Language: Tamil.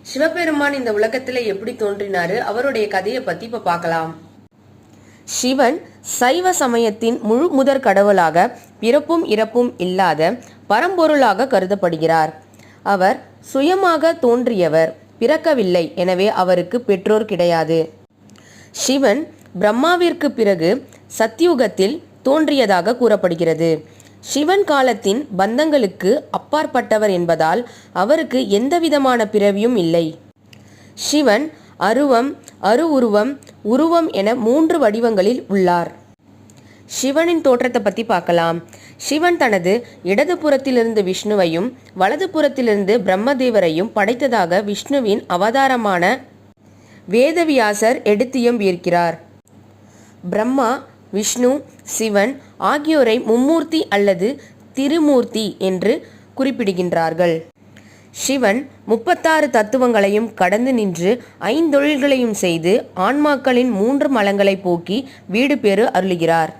சிவபெருமான் இந்த உலகத்துல எப்படி தோன்றினாரு, அவருடைய கதையை பத்தி இப்ப பார்க்கலாம். சிவன் சைவ சமயத்தின் முழு முதற் கடவுளாக பிறப்பும் இறப்பும் இல்லாத பரம்பொருளாக கருதப்படுகிறார். அவர் சுயமாக தோன்றியவர், பிறக்கவில்லை. எனவே அவருக்கு பெற்றோர் கிடையாது. சிவன் பிரம்மாவிற்கு பிறகு சத்யுகத்தில் தோன்றியதாக கூறப்படுகிறது. சிவன் காலத்தின் பந்தங்களுக்கு அப்பாற்பட்டவர் என்பதால் அவருக்கு எந்தவிதமான பிறவியும் இல்லை. சிவன் அருவம், அருவுருவம், உருவம் என 3 வடிவங்களில் உள்ளார். சிவனின் தோற்றத்தை பற்றி பார்க்கலாம். சிவன் தனது இடது புறத்திலிருந்து விஷ்ணுவையும் வலது புறத்திலிருந்து பிரம்மதேவரையும் படைத்ததாக விஷ்ணுவின் அவதாரமான வேதவியாசர் எடுத்தியம் இருக்கிறார். பிரம்மா, விஷ்ணு, சிவன் ஆகியோரை மும்மூர்த்தி அல்லது திருமூர்த்தி என்று குறிப்பிடுகின்றார்கள். சிவன் 36 தத்துவங்களையும் கடந்து நின்று 5 தொழில்களையும் செய்து ஆன்மாக்களின் 3 மலங்களை போக்கி வீடு பேறு அருளுகிறார்.